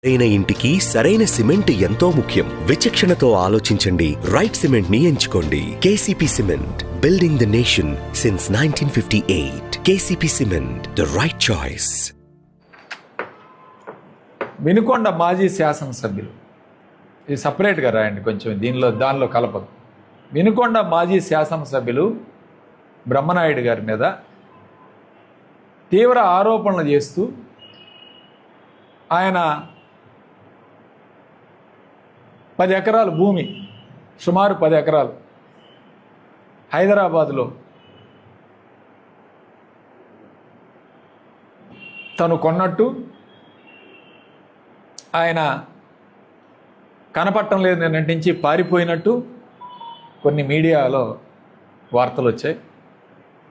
సరైన ఇంటికి సరైన సిమెంట్ ఎంతో ముఖ్యం. విచక్షణతో ఆలోచించండి. రైట్ సిమెంట్ ని ఎంచుకోండి. KCP cement, building the nation since 1958. KCP cement, the right choice. Vinukonda మాజీ శాసనసభ్యులు, ఇది సపరేట్గా రాయండి కొంచెం, దానిలో కలపదు. వినుకొండ మాజీ శాసనసభ్యులు బ్రహ్మనాయుడు గారి మీద తీవ్ర ఆరోపణలు చేస్తూ ఆయన 10 ఎకరాల భూమి, సుమారు 10 ఎకరాలు హైదరాబాదులో తను కొన్నట్టు, ఆయన కనపడటం లేదు నటించి పారిపోయినట్టు కొన్ని మీడియాలో వార్తలు వచ్చాయి.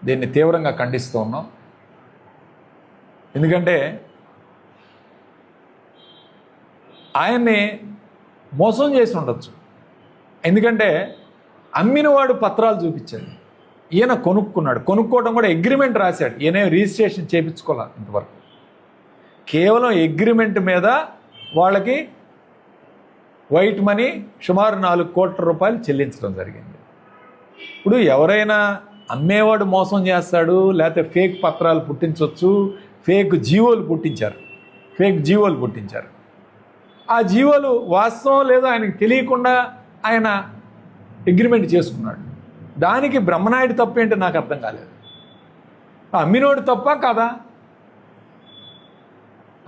దీన్ని తీవ్రంగా ఖండిస్తూ ఉన్నాం. ఎందుకంటే ఆయన్ని మోసం చేసి ఉండొచ్చు. ఎందుకంటే అమ్మినవాడు పత్రాలు చూపించాడు, ఈయన కొనుక్కున్నాడు. కొనుక్కోవడం కూడా అగ్రిమెంట్ రాశాడు. ఈయన రిజిస్ట్రేషన్ చేయించుకోవాలి. ఇంతవరకు కేవలం అగ్రిమెంట్ మీద వాళ్ళకి వైట్ మనీ సుమారు 4 కోట్ల రూపాయలు చెల్లించడం జరిగింది. ఇప్పుడు ఎవరైనా అమ్మేవాడు మోసం చేస్తాడు, లేకపోతే ఫేక్ పత్రాలు పుట్టించవచ్చు, ఫేక్ జీవోలు పుట్టించారు. ఆ జీవోలు వాస్తవం లేదో ఆయనకు తెలియకుండా ఆయన అగ్రిమెంట్ చేసుకున్నాడు. దానికి బ్రహ్మనాయుడు తప్పు ఏంటో నాకు అర్థం కాలేదు. అమ్మినోడు తప్ప కాదా?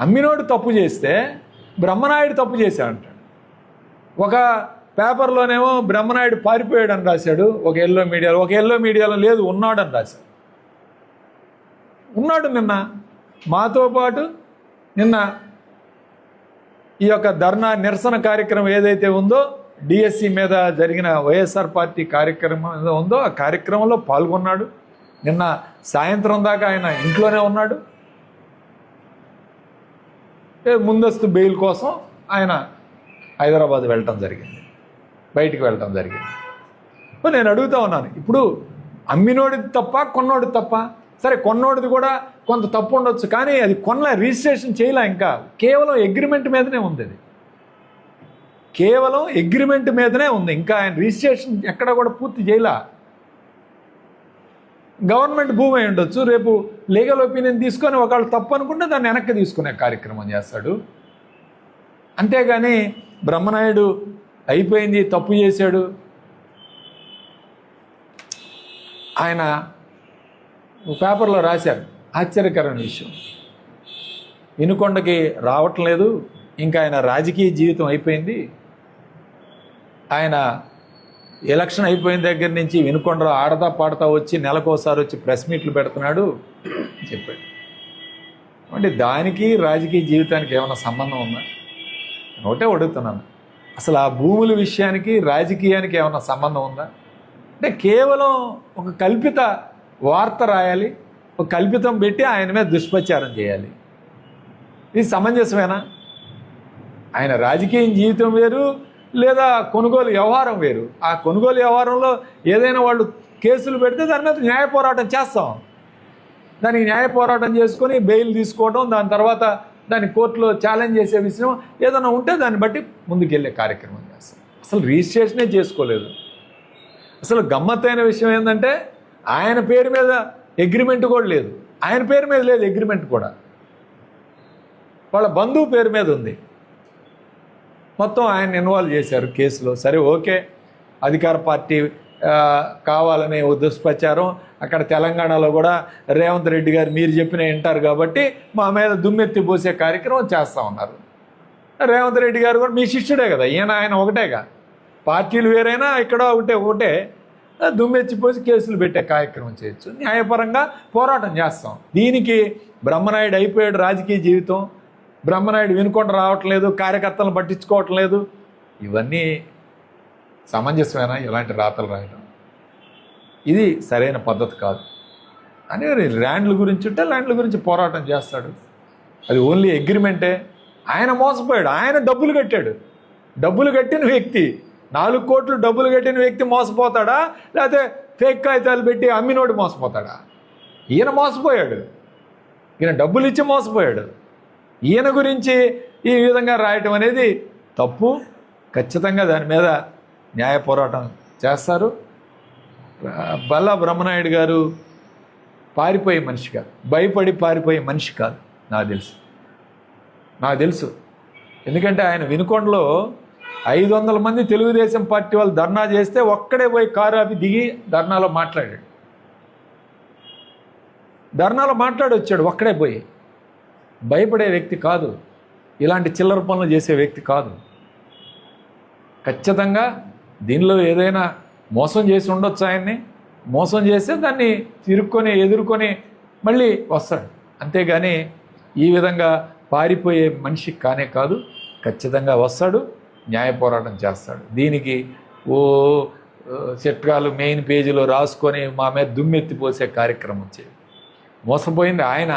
అమ్మినోడు తప్పు చేస్తే బ్రహ్మనాయుడు తప్పు చేశాడంటాడు. ఒక పేపర్లోనేమో బ్రహ్మనాయుడు పారిపోయాడు అని రాశాడు, ఒక ఎల్లో మీడియాలో లేదు, ఉన్నాడని రాశాడు. ఉన్నాడు. నిన్న మాతో పాటు నిన్న ఈ యొక్క ధర్నా నిరసన కార్యక్రమం ఏదైతే ఉందో, డిఎస్సి మీద జరిగిన వైఎస్ఆర్ పార్టీ కార్యక్రమం ఏదో ఉందో ఆ కార్యక్రమంలో పాల్గొన్నాడు. నిన్న సాయంత్రం దాకా ఆయన ఇంట్లోనే ఉన్నాడు. ముందస్తు బెయిల్ కోసం ఆయన హైదరాబాద్ బయటికి వెళ్ళటం జరిగింది. నేను అడుగుతా ఉన్నాను, ఇప్పుడు అమ్మినోడిది తప్ప కొన్నోడిది తప్ప? సరే, కొన్నోడిది కూడా కొంత తప్పు ఉండొచ్చు, కానీ అది రిజిస్ట్రేషన్ చేయలే. ఇంకా కేవలం అగ్రిమెంట్ మీదనే ఉంది. అది కేవలం అగ్రిమెంట్ మీదనే ఉంది. ఇంకా ఆయన రిజిస్ట్రేషన్ ఎక్కడ కూడా పూర్తి చేయలే. గవర్నమెంట్ భూమి అయి ఉండొచ్చు. రేపు లీగల్ ఒపీనియన్ తీసుకొని ఒకళ్ళు తప్పు అనుకుంటే దాన్ని వెనక్కి తీసుకునే కార్యక్రమం చేస్తాడు. అంతేగాని బ్రహ్మనాయుడు అయిపోయింది, తప్పు చేశాడు, ఆయన పేపర్లో రాశారు. ఆశ్చర్యకరమైన విషయం, వినుకొండకి రావటం లేదు, ఇంకా ఆయన రాజకీయ జీవితం అయిపోయింది. ఆయన ఎలక్షన్ అయిపోయిన దగ్గర నుంచి వినుకొండలో ఆడతా పాడతా వచ్చి నెలకోసారి వచ్చి ప్రెస్ మీట్లు పెడుతున్నాడు చెప్పాడు. అంటే దానికి రాజకీయ జీవితానికి ఏమైనా సంబంధం ఉందా? ఒకటే అడుగుతున్నాను, అసలు ఆ భూముల విషయానికి రాజకీయానికి ఏమైనా సంబంధం ఉందా? అంటే కేవలం ఒక కల్పిత వార్త రాయాలి, ఒక కల్పితం పెట్టి ఆయన మీద దుష్ప్రచారం చేయాలి. ఇది సమంజసమేనా? ఆయన రాజకీయ జీవితం వేరు, లేదా కొనుగోలు వ్యవహారం వేరు. ఆ కొనుగోలు వ్యవహారంలో ఏదైనా వాళ్ళు కేసులు పెడితే దాని మీద న్యాయ పోరాటం చేస్తాం. దానికి న్యాయ పోరాటం చేసుకొని బెయిల్ తీసుకోవడం, దాని తర్వాత దాన్ని కోర్టులో ఛాలెంజ్ చేసే విషయం ఏదైనా ఉంటే దాన్ని బట్టి ముందుకెళ్ళే కార్యక్రమం చేస్తాం. అసలు రిజిస్ట్రేషనే చేసుకోలేదు. అసలు గమ్మత్తైన విషయం ఏంటంటే ఆయన పేరు మీద అగ్రిమెంట్ కూడా లేదు. ఆయన పేరు మీద లేదు అగ్రిమెంట్ కూడా, వాళ్ళ బంధువు పేరు మీద ఉంది. మొత్తం ఆయన ఇన్వాల్వ్ చేశారు కేసులో. సరే, ఓకే, అధికార పార్టీ కావాలనే దుష్ప్రచారం. అక్కడ తెలంగాణలో కూడా రేవంత్ రెడ్డి గారు మీరు చెప్పిన వింటారు కాబట్టి మా మీద దుమ్మెత్తి పోసే కార్యక్రమం చేస్తూ ఉన్నారు. రేవంత్ రెడ్డి గారు కూడా మీ శిష్యుడే కదా, ఆయన ఒకటేగా, పార్టీలు వేరైనా ఇక్కడ ఒకటే. దుమ్మెచ్చిపోసి కేసులు పెట్టే కార్యక్రమం చేయొచ్చు. న్యాయపరంగా పోరాటం చేస్తాం. దీనికి బ్రహ్మనాయుడు అయిపోయాడు రాజకీయ జీవితం, బ్రహ్మనాయుడు వినుకొండ రావట్లేదు, కార్యకర్తలను పట్టించుకోవటం లేదు. ఇవన్నీ సమంజసమేనా? ఇలాంటి రాతలు రాయడం ఇది సరైన పద్ధతి కాదు. అని ల్యాండ్ల గురించి ఉంటే ల్యాండ్ల గురించి పోరాటం చేస్తాడు. అది ఓన్లీ అగ్రిమెంటే. ఆయన మోసపోయాడు. ఆయన డబ్బులు కట్టాడు. డబ్బులు కట్టిన వ్యక్తి, 4 కోట్లు డబ్బులు కట్టిన వ్యక్తి మోసపోతాడా, లేకపోతే ఫేక్ కాగితాలు పెట్టి అమ్మినోడు మోసపోతాడా? ఈయన మోసపోయాడు. ఈయన డబ్బులు ఇచ్చి మోసపోయాడు. ఈయన గురించి ఈ విధంగా రాయటం అనేది తప్పు. ఖచ్చితంగా దాని మీద న్యాయ పోరాటం చేస్తారు. బల్లా బ్రహ్మనాయుడు గారు పారిపోయే మనిషి కాదు, భయపడి పారిపోయే మనిషి కాదు నాకు తెలుసు. ఎందుకంటే ఆయన వినుకొండలో 500 మంది తెలుగుదేశం పార్టీ వాళ్ళు ధర్నా చేస్తే ఒక్కడే పోయి కారు ఆపి దిగి ధర్నాలో మాట్లాడాడు. ధర్నాలో మాట్లాడొచ్చాడు ఒక్కడే పోయి. భయపడే వ్యక్తి కాదు, ఇలాంటి చిల్లర పనులు చేసే వ్యక్తి కాదు. ఖచ్చితంగా దీనిలో ఏదైనా మోసం చేసి ఉండొచ్చు. ఆయన్ని మోసం చేస్తే దాన్ని ఎదుర్కొని మళ్ళీ వస్తాడు. అంతేగాని ఈ విధంగా పారిపోయే మనిషి కానే కాదు. ఖచ్చితంగా వస్తాడు, న్యాయ పోరాటం చేస్తాడు. దీనికి చిట్కాలు మెయిన్ పేజీలో రాసుకొని మా మీద దుమ్మెత్తిపోసే కార్యక్రమం చేయాలి. మోసపోయింది ఆయన.